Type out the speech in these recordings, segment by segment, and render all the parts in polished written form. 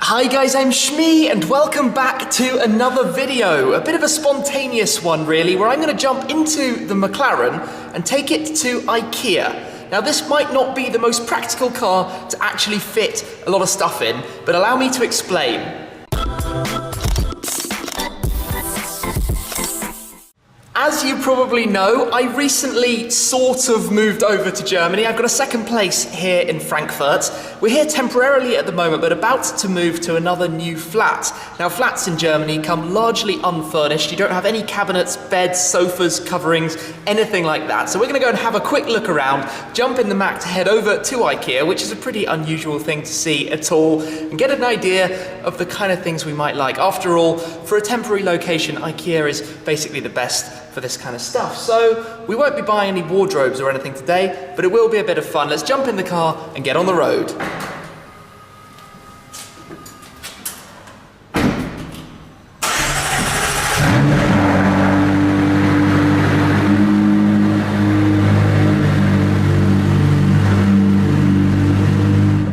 Hi guys, I'm Shmee and welcome back to another video. A bit of a spontaneous one really, where I'm going to jump into the McLaren and take it to IKEA. Now this might not be the most practical car to actually fit a lot of stuff in, but allow me to explain. As you probably know, I recently sort of moved over to Germany. I've got a second place here in Frankfurt. We're here temporarily at the moment, but about to move to another new flat. Now, flats in Germany come largely unfurnished. You don't have any cabinets, beds, sofas, coverings, anything like that. So we're gonna go and have a quick look around, jump in the Mac to head over to IKEA, which is a pretty unusual thing to see at all, and get an idea of the kind of things we might like. After all, for a temporary location, IKEA is basically the best for this kind of stuff. So we won't be buying any wardrobes or anything today, but it will be a bit of fun. Let's jump in the car and get on the road.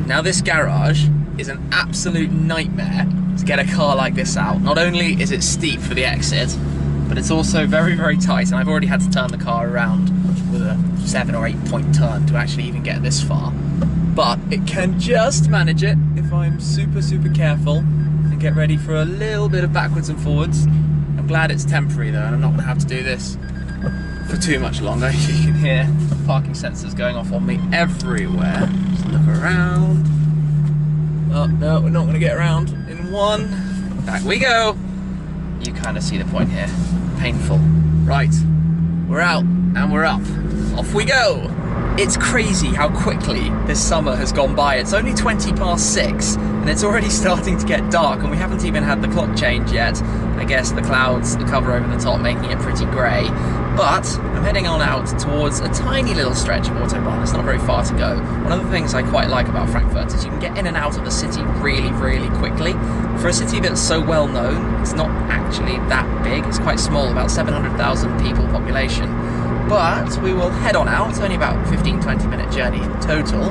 Now this garage is an absolute nightmare to get a car like this out. Not only is it steep for the exit, but it's also very, very tight, and I've already had to turn the car around with a 7 or 8 point turn to actually even get this far. But it can just manage it if I'm super, super careful and get ready for a little bit of backwards and forwards. I'm glad it's temporary though, and I'm not gonna have to do this for too much longer. You can hear parking sensors going off on me everywhere. Just look around. Oh no, we're not gonna get around in one. Back we go. You kind of see the point here. Painful. Right, we're out and we're up. Off we go. It's crazy how quickly this summer has gone by. It's only 6:20 and it's already starting to get dark, and we haven't even had the clock change yet. I guess the clouds cover over the top, making it pretty grey. But I'm heading on out towards a tiny little stretch of Autobahn. It's not very far to go. One of the things I quite like about Frankfurt is you can get in and out of the city really, really quickly. For a city that's so well known, it's not actually that big. It's quite small, about 700,000 people population. But we will head on out. It's only about a 15-20 minute journey in total.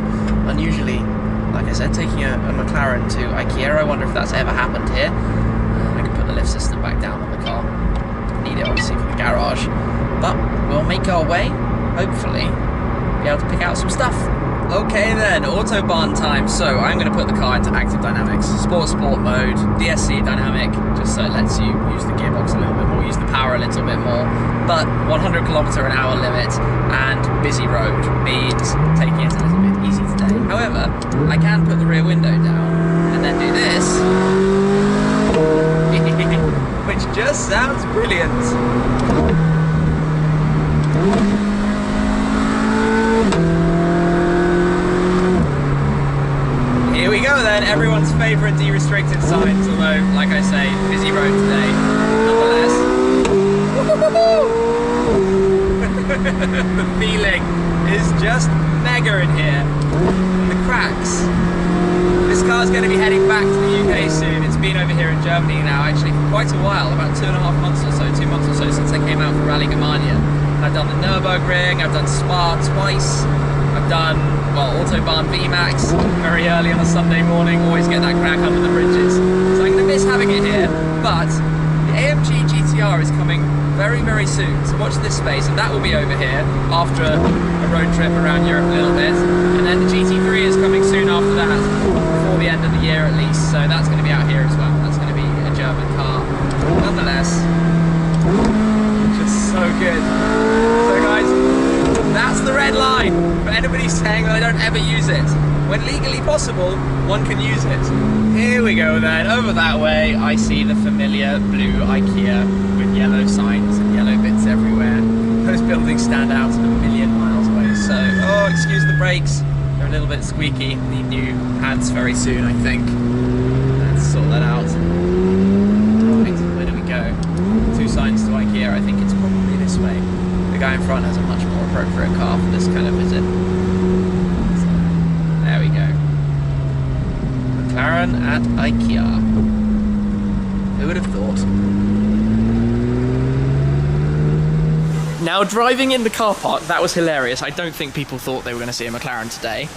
Unusually, like I said, taking a McLaren to IKEA. I wonder if that's ever happened here. I can put the lift system back down on the car. Need it obviously for the garage. But we'll make our way, hopefully, be able to pick out some stuff. Okay then, Autobahn time. So I'm going to put the car into active dynamics, sport mode, DSC dynamic, just so it lets you use the gearbox a little bit more, use the power a little bit more. But 100km/h limit and busy road means taking it a little bit easy today. However, I can put the rear window down and then do this, which just sounds brilliant. Here we go then, everyone's favourite de-restricted signs, although, like I say, busy road today. Nonetheless, the feeling is just mega in here. The cracks. This car's going to be heading back to the UK soon. It's been over here in Germany now, actually, for quite a while, about 2.5 months or so, 2 months or so since I came out for Rally Germania. I've done the Nürburgring, I've done Spa twice, I've done, well, Autobahn VMAX very early on a Sunday morning, always get that crack under the bridges. So I'm going to miss having it here, but the AMG GTR is coming very, very soon. So watch this space, and that will be over here after a road trip around Europe a little bit. And then the GT3 is coming soon after that, before the end of the year at least. So that's going to be out here as well. That's going to be a German car. Nonetheless, just so good. So guys, that's the red line. For anybody saying that I don't ever use it, when legally possible, one can use it. Here we go then, over that way I see the familiar blue IKEA with yellow signs and yellow bits everywhere. Those buildings stand out a million miles away, so, oh, excuse the brakes, they're a little bit squeaky. Need new pads very soon, I think. Let's sort that out. Right, where do we go? 2 signs to IKEA, I think it's probably this way. The guy in front has a much more appropriate car for this kind of visit. So, there we go. McLaren at IKEA. Who would have thought? Now, driving in the car park, that was hilarious. I don't think people thought they were going to see a McLaren today,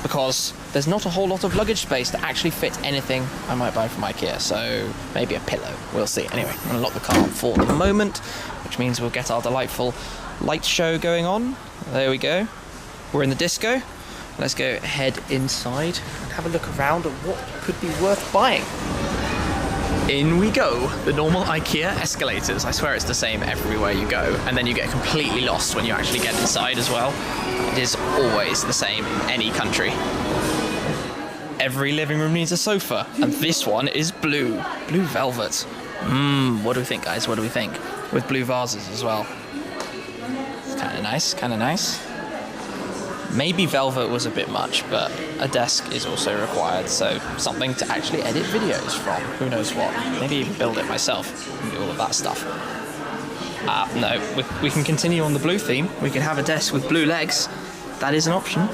because there's not a whole lot of luggage space to actually fit anything I might buy from IKEA, so maybe a pillow, we'll see. Anyway, I'm gonna lock the car up for the moment, which means we'll get our delightful light show going on. There we go. We're in the disco. Let's go head inside and have a look around at what could be worth buying. In we go, the normal IKEA escalators. I swear it's the same everywhere you go, and then you get completely lost when you actually get inside as well. It is always the same in any country. Every living room needs a sofa, and this one is blue velvet. What do we think, guys? What do we think? With blue vases as well. It's kind of nice. Maybe velvet was a bit much, but a desk is also required, so something to actually edit videos from. Who knows what? Maybe even build it myself and do all of that stuff. No, we can continue on the blue theme. We can have a desk with blue legs. That is an option.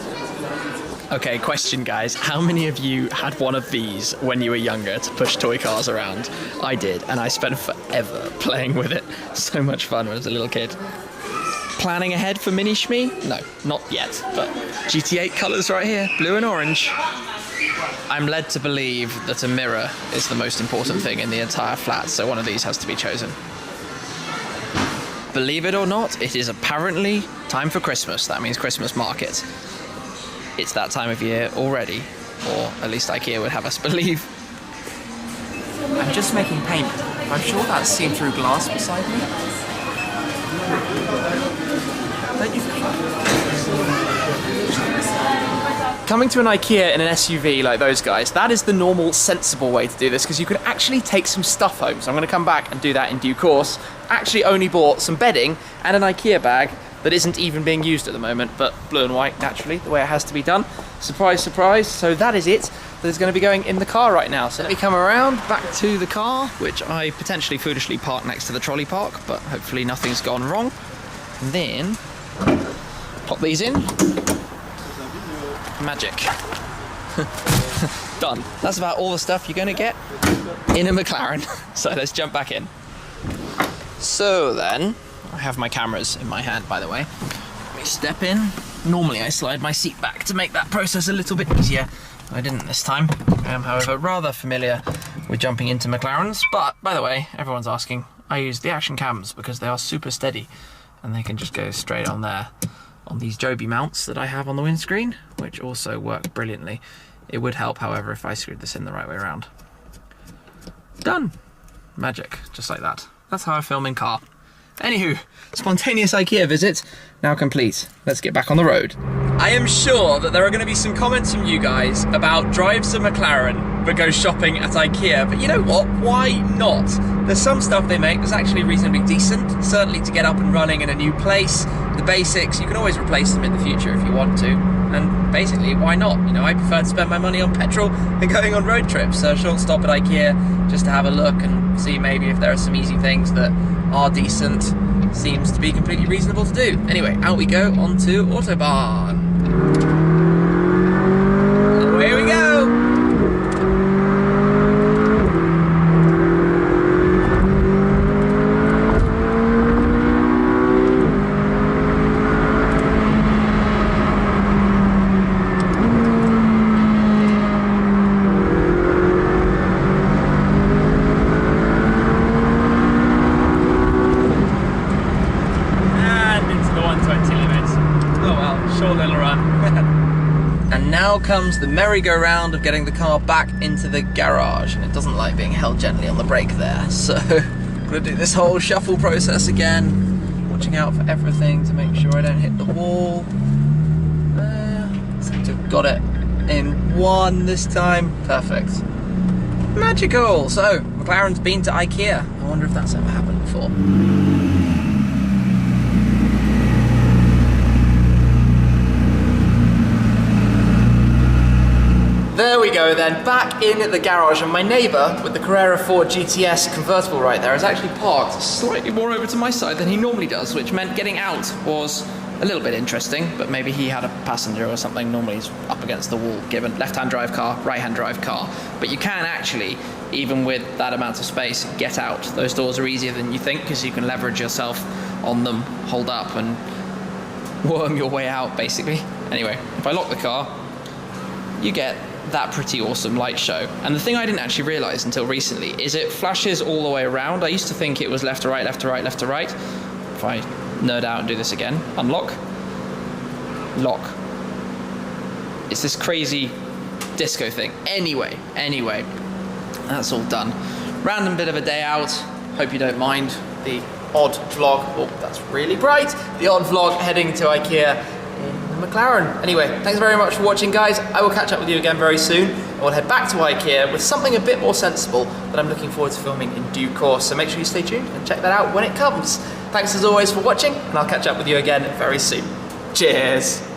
Okay, question, guys. How many of you had one of these when you were younger to push toy cars around? I did, and I spent forever playing with it. So much fun when I was a little kid. Planning ahead for Mini Shmee? No, not yet, but GT8 colours right here, blue and orange. I'm led to believe that a mirror is the most important thing in the entire flat, so one of these has to be chosen. Believe it or not, it is apparently time for Christmas. That means Christmas market. It's that time of year already, or at least IKEA would have us believe. I'm just making payment. I'm sure that's see-through glass beside me. Don't you think? Coming to an IKEA in an SUV like those guys, that is the normal, sensible way to do this, because you can actually take some stuff home. So I'm going to come back and do that in due course. Actually only bought some bedding and an IKEA bag that isn't even being used at the moment, but blue and white, naturally, the way it has to be done. Surprise, surprise. So that is it that is going to be going in the car right now. So let me come around back to the car, which I potentially foolishly parked next to the trolley park, but hopefully nothing's gone wrong. And then pop these in. Magic. Done. That's about all the stuff you're going to get in a McLaren. So let's jump back in. So then, I have my cameras in my hand, by the way. Let me step in. Normally I slide my seat back to make that process a little bit easier. I didn't this time. I am, however, rather familiar with jumping into McLarens. But, by the way, everyone's asking, I use the action cams because they are super steady and they can just go straight on there on these Joby mounts that I have on the windscreen, which also work brilliantly. It would help, however, if I screwed this in the right way around. Done. Magic, just like that. That's how I film in car. Anywho, spontaneous IKEA visit now complete. Let's get back on the road. I am sure that there are going to be some comments from you guys about drives to McLaren but go shopping at IKEA, but you know what? Why not? There's some stuff they make that's actually reasonably decent, certainly to get up and running in a new place. The basics, you can always replace them in the future if you want to, and basically, why not? You know, I prefer to spend my money on petrol than going on road trips, so a short stop at IKEA just to have a look and see maybe if there are some easy things that are decent. Seems to be completely reasonable to do. Anyway, out we go onto Autobahn. Away we go! Now comes the merry-go-round of getting the car back into the garage, and it doesn't like being held gently on the brake there, so I'm gonna do this whole shuffle process again, watching out for everything to make sure I don't hit the wall. Seem to have got it in one this time. Perfect. Magical! So, McLaren's been to IKEA. I wonder if that's ever happened before. There we go then, back in the garage, and my neighbour with the Carrera 4 GTS convertible right there is actually parked slightly more over to my side than he normally does, which meant getting out was a little bit interesting, but maybe he had a passenger or something. Normally he's up against the wall, given left-hand drive car, right-hand drive car. But you can actually, even with that amount of space, get out. Those doors are easier than you think because you can leverage yourself on them, hold up and worm your way out, basically. Anyway, if I lock the car, you get that pretty awesome light show. And the thing I didn't actually realize until recently is it flashes all the way around. I used to think it was left to right, left to right, left to right. If I nerd out and do this again, unlock, lock. It's this crazy disco thing. Anyway, that's all done. Random bit of a day out. Hope you don't mind the odd vlog. Oh, that's really bright. The odd vlog heading to IKEA in the McLaren. Anyway, thanks very much for watching, guys. I will catch up with you again very soon. I will head back to IKEA with something a bit more sensible that I'm looking forward to filming in due course. So make sure you stay tuned and check that out when it comes. Thanks as always for watching, and I'll catch up with you again very soon. Cheers.